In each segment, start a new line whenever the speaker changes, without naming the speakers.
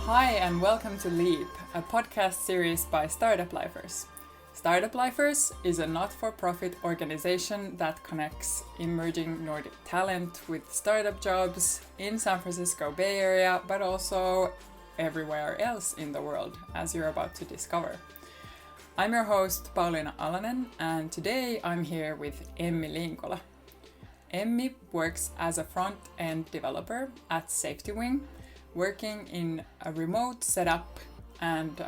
Hi and welcome to Leap, a podcast series by Startuplifers. Startuplifers is a not-for-profit organization that connects emerging Nordic talent with startup jobs in San Francisco Bay Area, but also everywhere else in the world, as you're about to discover. I'm your host, Pauliina Alanen, and today I'm here with Emmi Linkola. Emmi works as a front-end developer at SafetyWing, working in a remote setup, and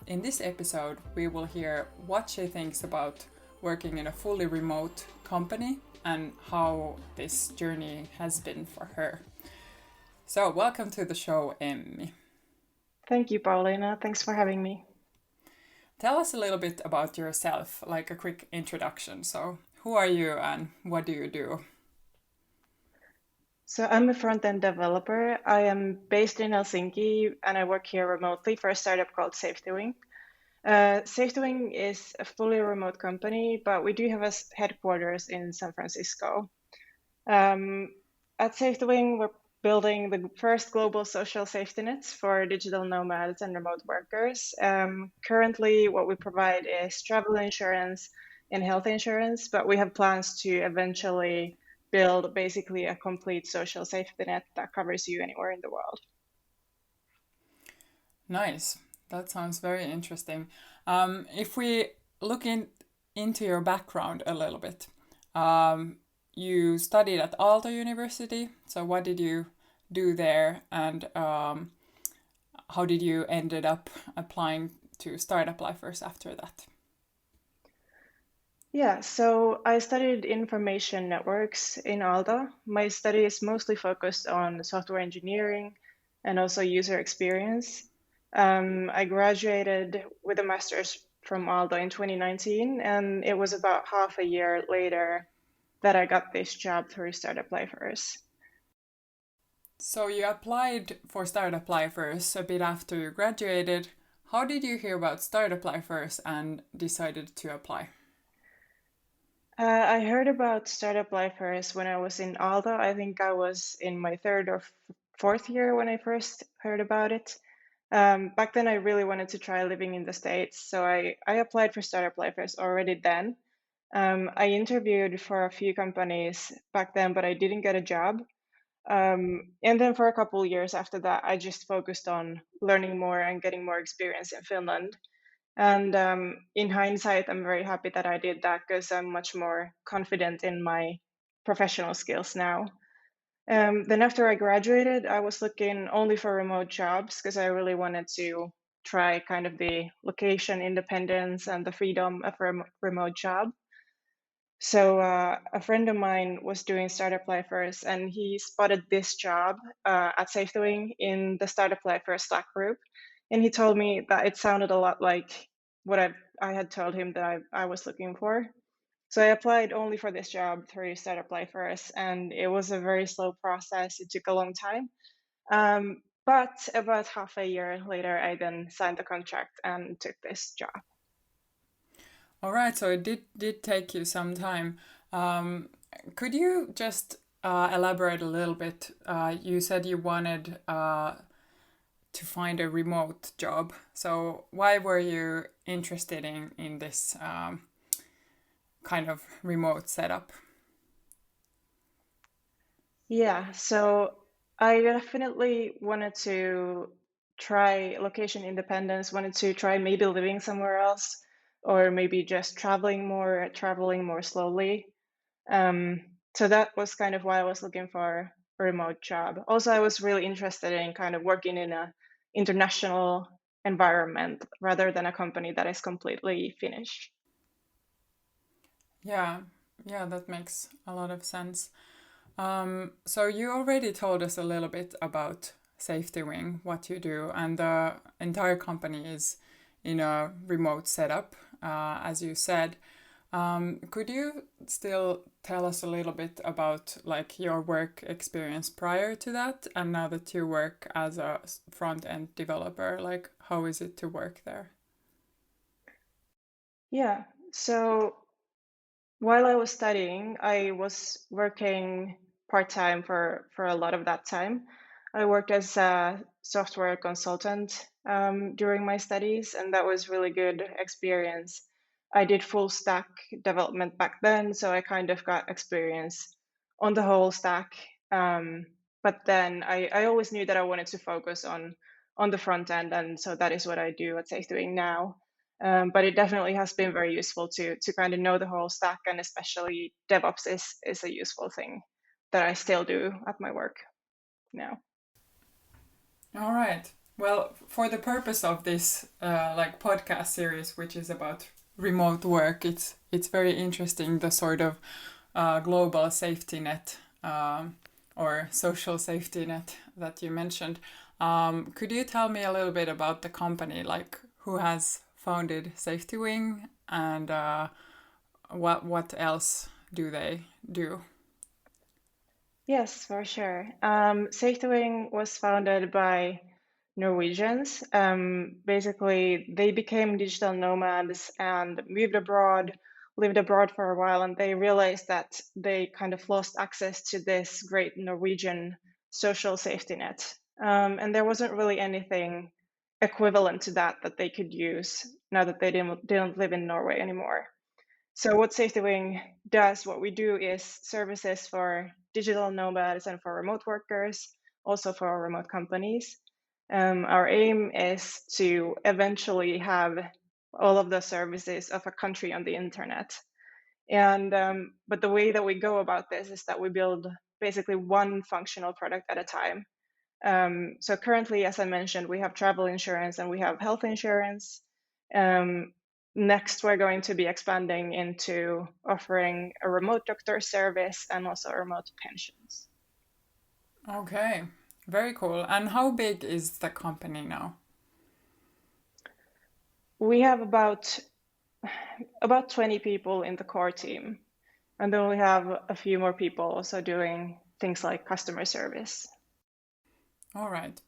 in this episode we will hear what she thinks about working in a fully remote company and how this journey has been for her. So welcome to the show, Emmi.
Thank you, Pauliina. Thanks for having me.
Tell us a little bit about yourself, like a quick introduction. So who are you and what do you do?
So I'm a front-end developer. I am based in Helsinki and I work here remotely for a startup called SafetyWing. SafetyWing is a fully remote company, but we do have a headquarters in San Francisco. At SafetyWing, we're building the first global social safety nets for digital nomads and remote workers. Currently, what we provide is travel insurance and health insurance, but we have plans to eventually build basically a complete social safety net that covers you anywhere in the world.
Nice. That sounds very interesting. If we look into your background a little bit, you studied at Aalto University. So what did you do there, and how did you ended up applying to Startuplifers after that?
Yeah, so I studied information networks in Aalto. My study is mostly focused on software engineering and also user experience. I graduated with a master's from Aalto in 2019, and it was about half a year later that I got this job through Startuplifers.
So you applied for Startuplifers a bit after you graduated. How did you hear about Startuplifers and decided to apply?
I heard about Startuplifers when I was in Aalto. I think I was in my third or fourth year when I first heard about it. Back then, I really wanted to try living in the States, so I applied for Startuplifers already then. I interviewed for a few companies back then, but I didn't get a job. And then for a couple years after that, I just focused on learning more and getting more experience in Finland. And in hindsight, I'm very happy that I did that because I'm much more confident in my professional skills now. Then after I graduated, I was looking only for remote jobs because I really wanted to try kind of the location independence and the freedom of a remote job. So a friend of mine was doing Startuplifers and he spotted this job at SafetyWing in the Startuplifers Slack group. And he told me that it sounded a lot like what I had told him that I was looking for. So I applied only for this job through Startuplifers, and it was a very slow process. It took a long time. But about half a year later, I then signed the contract and took this job.
All right, so it did take you some time. Could you just elaborate a little bit? You said you wanted to find a remote job. So why were you interested in this kind of remote setup?
Yeah, so I definitely wanted to try location independence, wanted to try maybe living somewhere else, or maybe just traveling more slowly. So that was kind of why I was looking for a remote job. Also, I was really interested in kind of working in a international environment rather than a company that is completely Finnish.
Yeah, yeah, that makes a lot of sense. So you already told us a little bit about SafetyWing, what you do, and the entire company is in a remote setup, as you said. Could you still tell us a little bit about like your work experience prior to that, and now that you work as a front-end developer, like how is it to work there?
Yeah, so while I was studying, I was working part-time for a lot of that time. I worked as a software consultant during my studies, and that was really good experience. I did full stack development back then, so I kind of got experience on the whole stack. But then I always knew that I wanted to focus on the front end, and so that is what I do at SafetyWing now. But it definitely has been very useful to kind of know the whole stack, and especially DevOps is a useful thing that I still do at my work now.
All right. Well, for the purpose of this like podcast series, which is about remote work, it's very interesting the sort of global safety net or social safety net that you mentioned. Could you tell me a little bit about the company, like who has founded SafetyWing and what else do they do?
Yes, for sure. SafetyWing was founded by Norwegians. Basically, they became digital nomads and moved abroad, lived abroad for a while, and they realized that they kind of lost access to this great Norwegian social safety net. And there wasn't really anything equivalent to that they could use now that they didn't live in Norway anymore. So what SafetyWing does, what we do is services for digital nomads and for remote workers, also for remote companies. Our aim is to eventually have all of the services of a country on the internet. And but the way that we go about this is that we build basically one functional product at a time. So currently, as I mentioned, we have travel insurance and we have health insurance. Next, we're going to be expanding into offering a remote doctor service and also remote pensions.
Okay, very cool. And how big is the company now?
We have about 20 people in the core team, and then we have a few more people also doing things like customer service.
All right.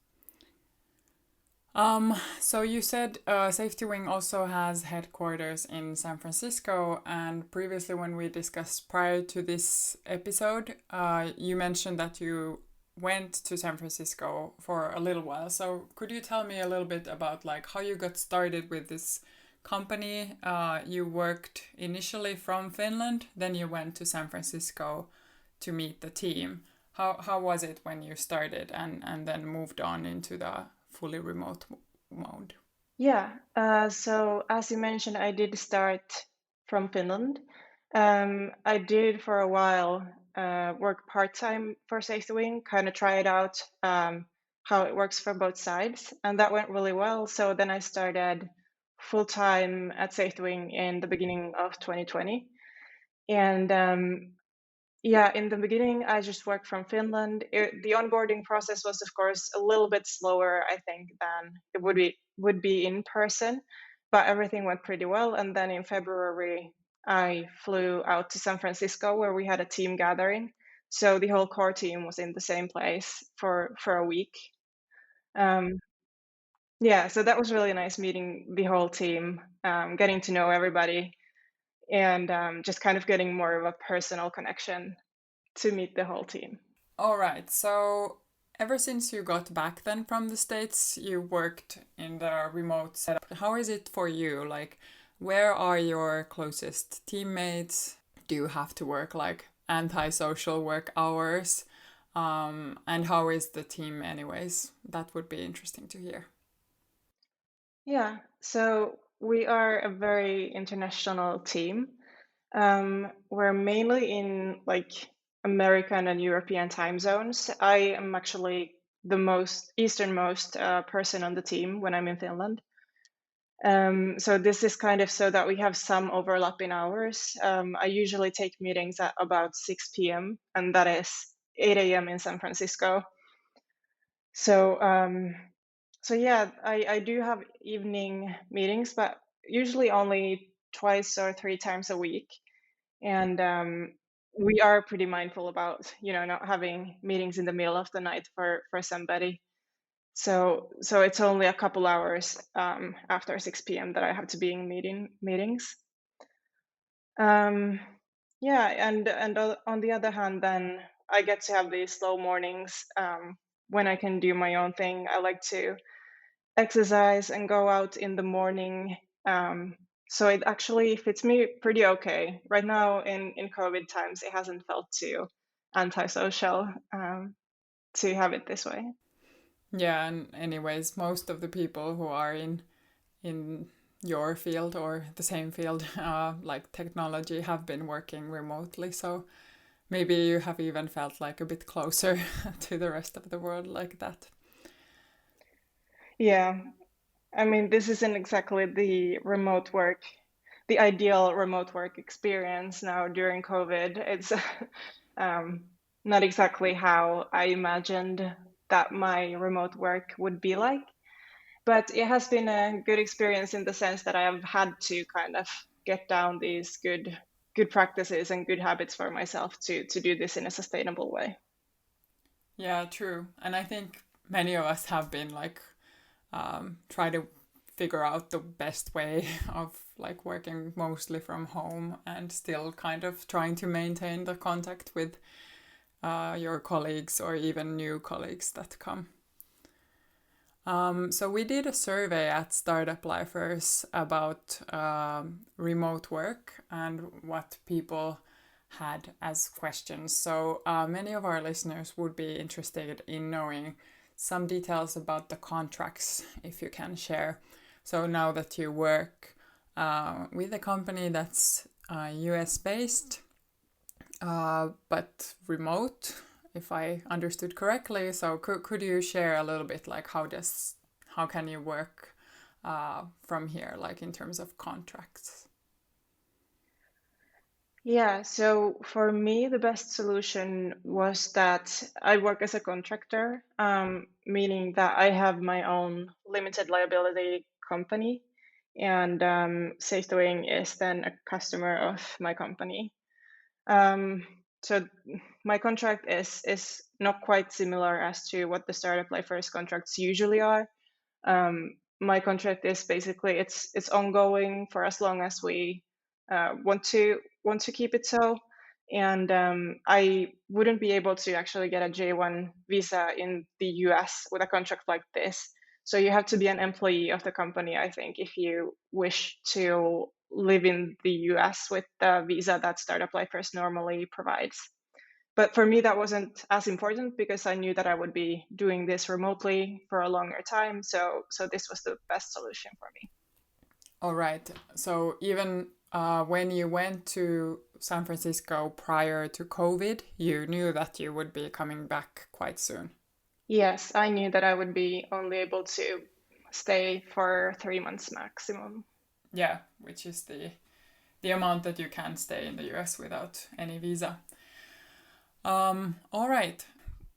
So you said SafetyWing also has headquarters in San Francisco, and previously when we discussed prior to this episode, you mentioned that you went to San Francisco for a little while. So could you tell me a little bit about like how you got started with this company? You worked initially from Finland, then you went to San Francisco to meet the team. How was it when you started and then moved on into the fully remote mode?
Yeah, so as you mentioned, I did start from Finland. I did for a while work part-time for SafetyWing, kind of try it out, how it works for both sides, and that went really well. So then I started full-time at SafetyWing in the beginning of 2020. And yeah, in the beginning, I just worked from Finland. The onboarding process was, of course, a little bit slower, I think, than it would be in person, but everything went pretty well. And then in February, I flew out to San Francisco where we had a team gathering. So the whole core team was in the same place for a week. Um, yeah, so that was really nice meeting the whole team, getting to know everybody, and just kind of getting more of a personal connection to meet the whole team.
All right. So ever since you got back then from the States, you worked in the remote setup. How is it for you? Like, where are your closest teammates? Do you have to work like antisocial work hours? And how is the team, anyways? That would be interesting to hear.
Yeah, so we are a very international team. We're mainly in like American and European time zones. I am actually the most easternmost person on the team when I'm in Finland. So this is kind of so that we have some overlap in hours. I usually take meetings at about 6 p.m., and that is 8 a.m. in San Francisco. So so yeah, I do have evening meetings, but usually only twice or three times a week. And we are pretty mindful about, not having meetings in the middle of the night for somebody. So it's only a couple hours after 6 p.m. that I have to be in meetings. Um, yeah, and on the other hand, then I get to have these slow mornings. when I can do my own thing. I like to exercise and go out in the morning. So it actually fits me pretty okay. Right now in COVID times, it hasn't felt too antisocial to have it this way.
Yeah, and anyways, most of the people who are in your field or the same field, like technology, have been working remotely. So maybe you have even felt like a bit closer to the rest of the world like that.
Yeah, I mean, this isn't exactly the ideal remote work experience now during COVID. It's um, not exactly how I imagined that my remote work would be like. But it has been a good experience in the sense that I have had to kind of get down these good practices and good habits for myself to do this in a sustainable way.
Yeah, true. And I think many of us have been like try to figure out the best way of like working mostly from home and still kind of trying to maintain the contact with your colleagues or even new colleagues that come. So we did a survey at Startuplifers about remote work and what people had as questions. So many of our listeners would be interested in knowing some details about the contracts, if you can share. So now that you work with a company that's US based, but remote, if I understood correctly. So could you share a little bit like how can you work from here, like in terms of contracts?
Yeah, so for me, the best solution was that I work as a contractor, meaning that I have my own limited liability company, and SafetyWing is then a customer of my company. So my contract is not quite similar as to what the Startuplifers contracts usually are. My contract is basically it's ongoing for as long as we want to keep it so. And I wouldn't be able to actually get a J1 visa in the US with a contract like this. So you have to be an employee of the company, I think, if you wish to live in the US with the visa that Startuplifers normally provides. But for me, that wasn't as important because I knew that I would be doing this remotely for a longer time. So this was the best solution for me.
All right. So even when you went to San Francisco prior to COVID, you knew that you would be coming back quite soon.
Yes, I knew that I would be only able to stay for 3 months maximum.
Yeah, which is the amount that you can stay in the US without any visa. All right.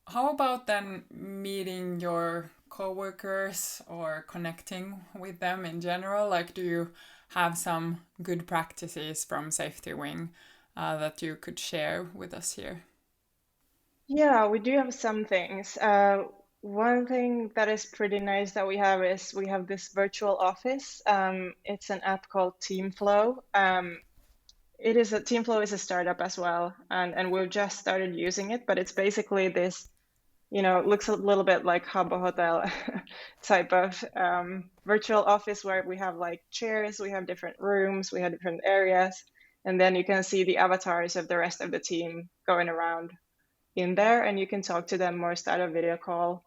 How about then meeting your coworkers or connecting with them in general? Like, do you have some good practices from SafetyWing that you could share with us here?
Yeah, we do have some things. One thing that is pretty nice that we have is we have this virtual office. It's an app called TeamFlow. It is a TeamFlow is a startup as well, and we've just started using it, but it's basically this, it looks a little bit like Habbo Hotel type of virtual office where we have like chairs, we have different rooms, we have different areas, and then you can see the avatars of the rest of the team going around in there, and you can talk to them or start a video call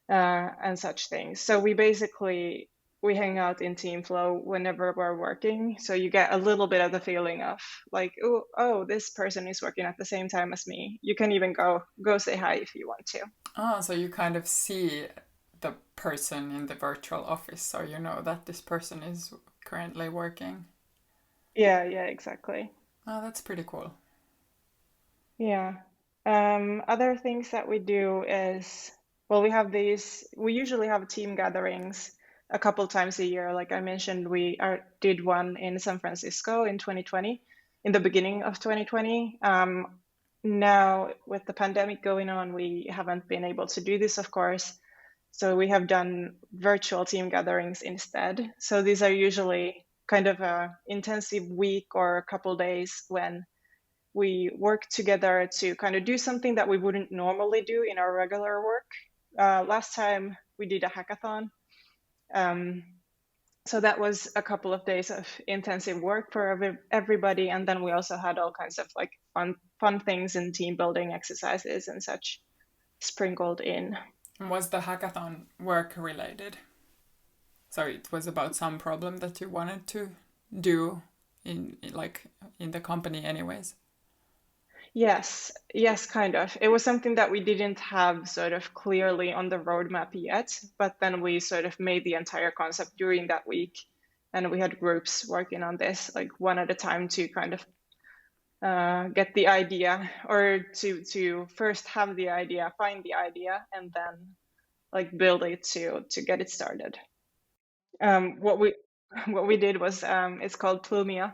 and such things. So we hang out in TeamFlow whenever we're working. So you get a little bit of the feeling of like, oh, this person is working at the same time as me. You can even go say hi if you want to.
Ah, so you kind of see the person in the virtual office, so you know that this person is currently working.
Yeah, exactly.
Oh, that's pretty cool.
Yeah. Other things that we do is, well, we usually have team gatherings a couple times a year. Like I mentioned, did one in San Francisco in 2020, in the beginning of 2020. Now, with the pandemic going on, we haven't been able to do this, of course. So we have done virtual team gatherings instead. So these are usually kind of a intensive week or a couple days when we work together to kind of do something that we wouldn't normally do in our regular work. last time we did a hackathon. So that was a couple of days of intensive work for everybody, and then we also had all kinds of like fun things and team building exercises and such sprinkled in.
Was the hackathon work related? So it was about some problem that you wanted to do in the company anyways.
Yes, kind of. It was something that we didn't have sort of clearly on the roadmap yet, but then we sort of made the entire concept during that week, and we had groups working on this like one at a time to kind of get the idea, or to first have the idea, find the idea, and then like build it to get it started. What we did was it's called Plumia.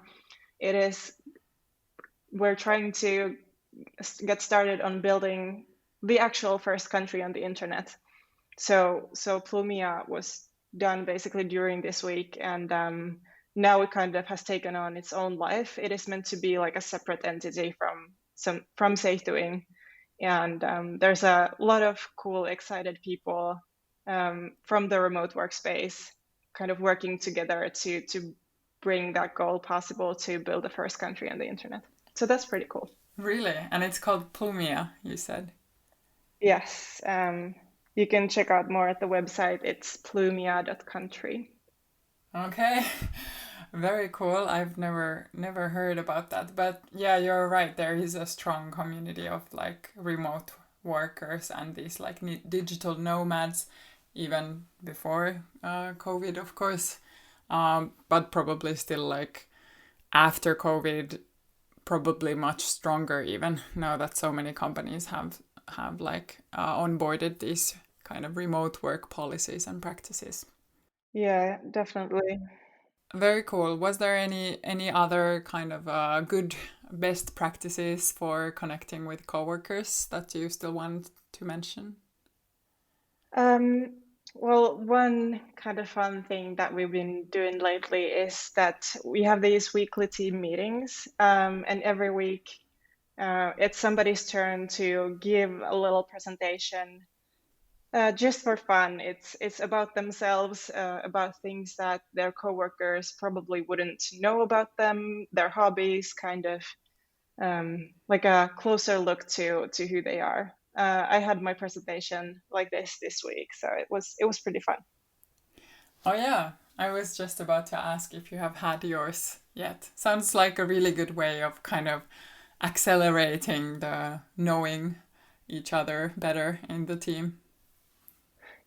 We're trying to get started on building the actual first country on the internet. So Plumia was done basically during this week, and now it kind of has taken on its own life. It is meant to be like a separate entity from SafetyWing, and there's a lot of cool, excited people from the remote workspace kind of working together to bring that goal possible, to build the first country on the internet. So that's pretty cool.
Really? And it's called Plumia, you said?
Yes. You can check out more at the website. It's plumia.country.
Okay. Very cool. I've never heard about that. But yeah, you're right. There is a strong community of like remote workers and these like digital nomads, even before COVID, of course. But probably still like after COVID, probably much stronger even now that so many companies have like onboarded these kind of remote work policies and practices.
Yeah, definitely.
Very cool. Was there any other kind of good best practices for connecting with coworkers that you still want to mention?
Well, one kind of fun thing that we've been doing lately is that we have these weekly team meetings, and every week it's somebody's turn to give a little presentation, just for fun. It's about themselves, about things that their coworkers probably wouldn't know about them, their hobbies, kind of like a closer look to who they are. I had my presentation like this week, so it was pretty fun.
Oh yeah, I was just about to ask if you have had yours yet. Sounds like a really good way of kind of accelerating the knowing each other better in the team.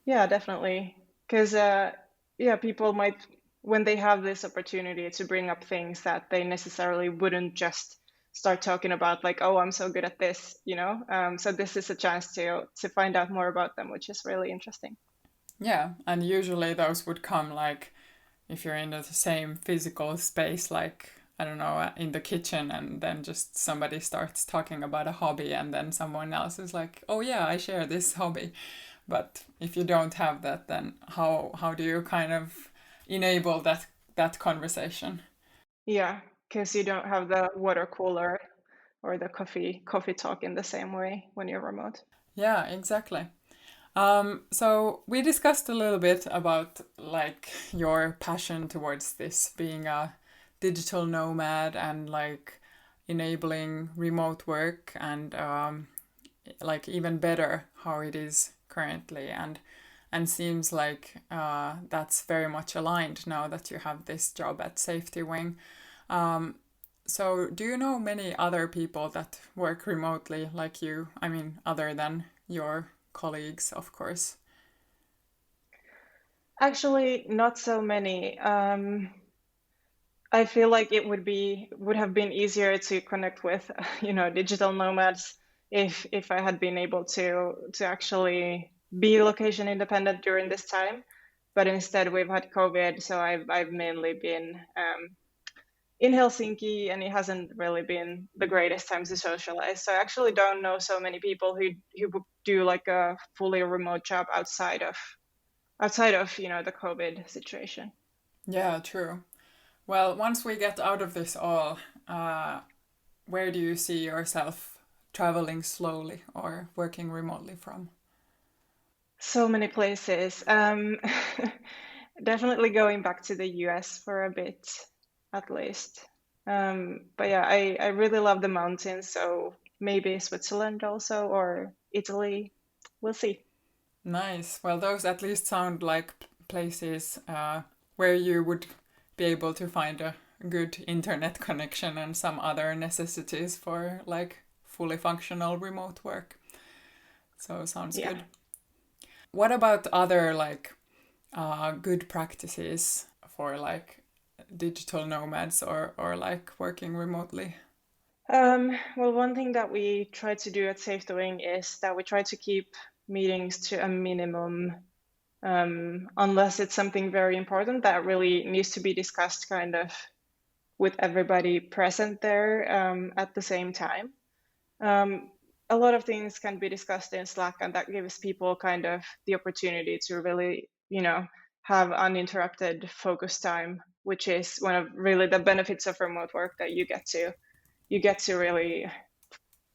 Yeah, definitely. Because yeah, people might, when they have this opportunity to bring up things that they necessarily wouldn't just start talking about, like, oh, I'm so good at this, you know. So this is a chance to find out more about them, which is really interesting.
Yeah, and usually those would come like if you're in the same physical space, like I don't know, in the kitchen, and then just somebody starts talking about a hobby, and then someone else is like, "Oh yeah, I share this hobby." But if you don't have that, then how do you kind of enable that conversation?
Yeah, because you don't have the water cooler or the coffee talk in the same way when you're remote.
Yeah, exactly. So we discussed a little bit about like your passion towards this being a digital nomad and like enabling remote work and like even better how it is currently and seems like that's very much aligned now that you have this job at SafetyWing. So do you know many other people that work remotely like you? I mean, other than your colleagues, of course.
Actually, not so many. I feel like it would have been easier to connect with, digital nomads if I had been able to actually be location independent during this time. But instead, we've had COVID, so I've mainly been in Helsinki, and it hasn't really been the greatest time to socialize. So I actually don't know so many people who do like a fully remote job outside of the COVID situation.
Yeah, true. Well, once we get out of this all, uh, where do you see yourself traveling slowly or working remotely from?
So many places. Definitely going back to the US for a bit, at least. But yeah, I really love the mountains, so maybe Switzerland also or Italy. We'll see.
Nice. Well, those at least sound like places where you would be able to find a good internet connection and some other necessities for like fully functional remote work. So sounds
Yeah.
good. What about other like good practices for like digital nomads or like working remotely?
Well, one thing that we try to do at SafetyWing is that we try to keep meetings to a minimum, unless it's something very important that really needs to be discussed kind of with everybody present there at the same time. A lot of things can be discussed in Slack, and that gives people kind of the opportunity to really, have uninterrupted focus time, which is one of really the benefits of remote work, that you get to really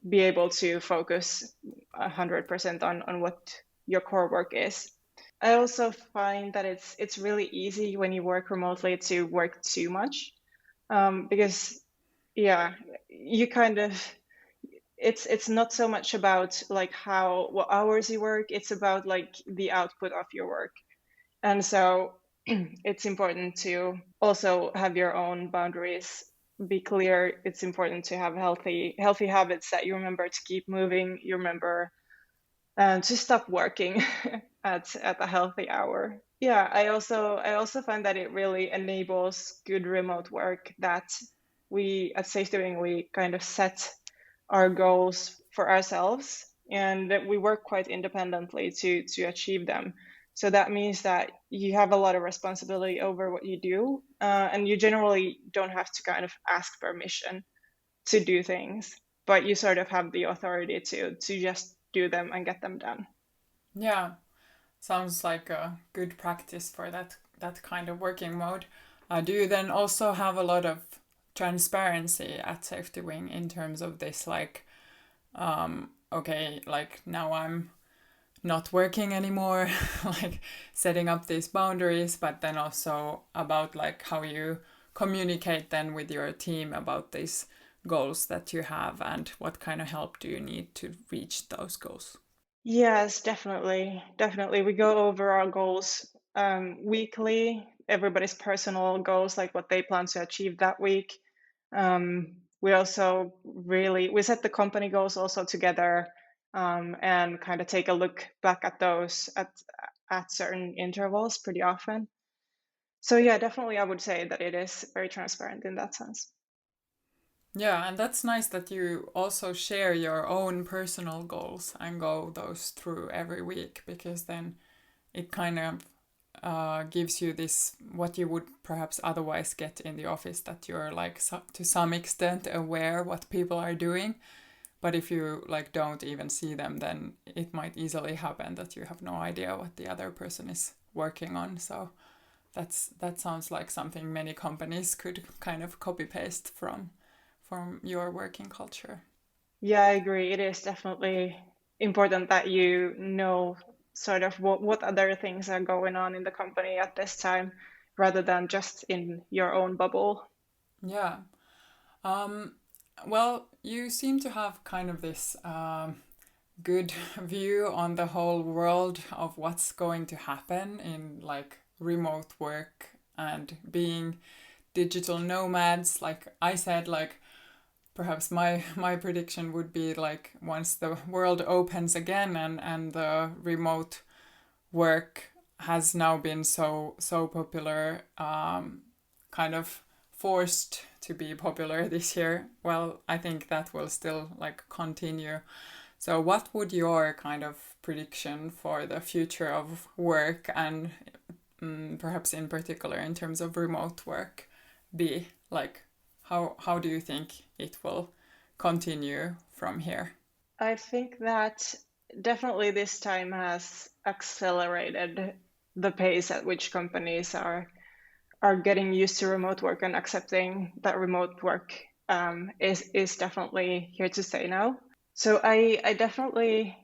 be able to focus 100% on what your core work is. I also find that it's really easy when you work remotely to work too much, because yeah, you kind of it's not so much about like what hours you work, it's about like the output of your work. And so it's important to also have your own boundaries, be clear. It's important to have healthy habits, that you remember to keep moving, you remember to stop working at a healthy hour. Yeah, I also find that it really enables good remote work, that we at SafetyWing, we kind of set our goals for ourselves, and that we work quite independently to achieve them. So that means that you have a lot of responsibility over what you do, and you generally don't have to kind of ask permission to do things, but you sort of have the authority to just do them and get them done.
Yeah, sounds like a good practice for that kind of working mode. Do you then also have a lot of transparency at SafetyWing in terms of this, like, okay, like now I'm not working anymore, like setting up these boundaries, but then also about like how you communicate then with your team about these goals that you have and what kind of help do you need to reach those goals?
Yes, definitely. Definitely. We go over our goals weekly, everybody's personal goals, like what they plan to achieve that week. We also we set the company goals also together, and kind of take a look back at those at certain intervals pretty often. So yeah, definitely I would say that it is very transparent in that sense.
Yeah, and that's nice that you also share your own personal goals and go those through every week, because then it kind of gives you this what you would perhaps otherwise get in the office, that you're like to some extent aware what people are doing, but if you like don't even see them, then it might easily happen that you have no idea what the other person is working on. So that sounds like something many companies could kind of copy paste from your working culture.
Yeah, I agree. It is definitely important that you know sort of what other things are going on in the company at this time, rather than just in your own bubble.
Yeah. Um, well, you seem to have kind of this good view on the whole world of what's going to happen in like remote work and being digital nomads. Like I said, like perhaps my prediction would be like once the world opens again and the remote work has now been so popular, kind of forced to be popular this year. Well, I think that will still like continue. So what would your kind of prediction for the future of work and perhaps in particular in terms of remote work be? Like how do you think it will continue from here?
I think that definitely this time has accelerated the pace at which companies are getting used to remote work and accepting that remote work is definitely here to stay now. So I definitely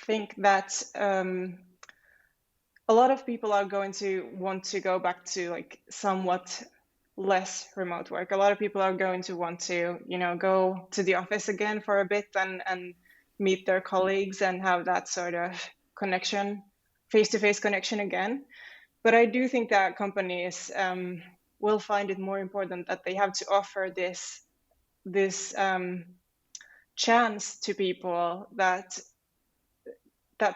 think that a lot of people are going to want to go back to like somewhat less remote work. A lot of people are going to want to, go to the office again for a bit and meet their colleagues and have that sort of connection, face-to-face connection again. But I do think that companies will find it more important that they have to offer this chance to people that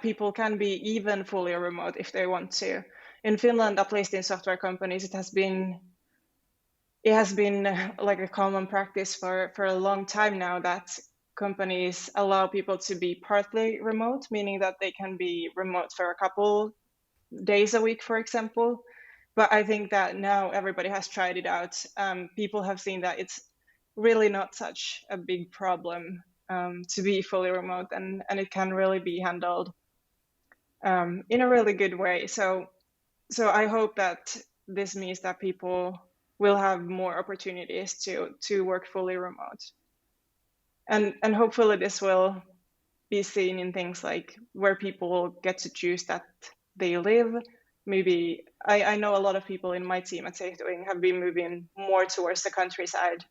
people can be even fully remote if they want to. In Finland, at least in software companies, it has been like a common practice for a long time now that companies allow people to be partly remote, meaning that they can be remote for a couple days a week, for example. But I think that now everybody has tried it out. People have seen that it's really not such a big problem to be fully remote, and it can really be handled in a really good way. So I hope that this means that people will have more opportunities to work fully remote, and hopefully this will be seen in things like where people get to choose that they live. Maybe I know a lot of people in my team at SafetyWing have been moving more towards the countryside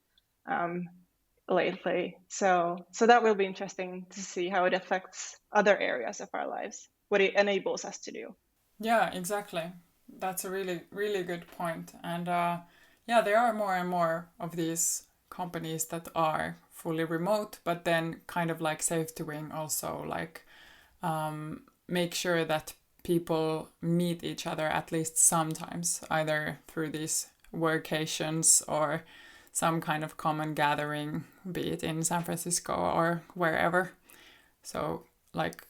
lately. So that will be interesting to see how it affects other areas of our lives, what it enables us to do.
Yeah, exactly. That's a really, really good point. And yeah, there are more and more of these companies that are fully remote, but then kind of like SafetyWing also like make sure that people meet each other at least sometimes, either through these workations or some kind of common gathering, be it in San Francisco or wherever. So like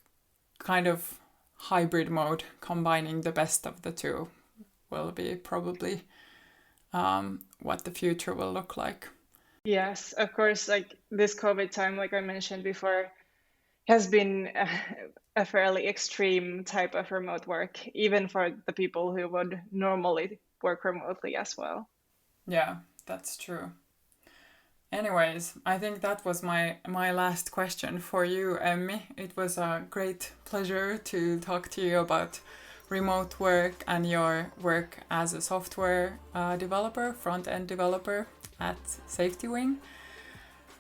kind of hybrid mode, combining the best of the two, will be probably what the future will look like.
Yes, of course, like this COVID time, like I mentioned before, has been a fairly extreme type of remote work, even for the people who would normally work remotely as well.
Yeah, that's true. Anyways, I think that was my last question for you, Emmi. It was a great pleasure to talk to you about remote work and your work as a software developer, front-end developer at SafetyWing.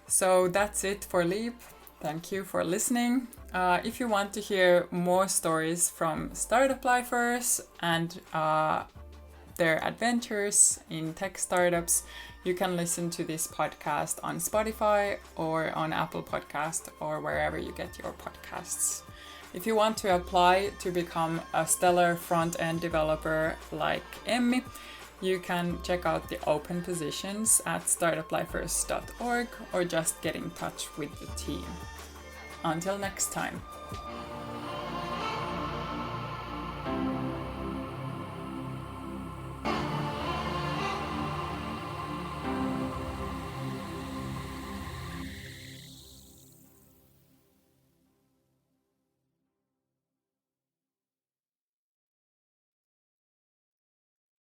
So that's it for Leap. Thank you for listening. If you want to hear more stories from Startuplifers and their adventures in tech startups, you can listen to this podcast on Spotify or on Apple Podcast or wherever you get your podcasts. If you want to apply to become a stellar front-end developer like Emmi, you can check out the open positions at startuplifers.org or just get in touch with the team. Until next time.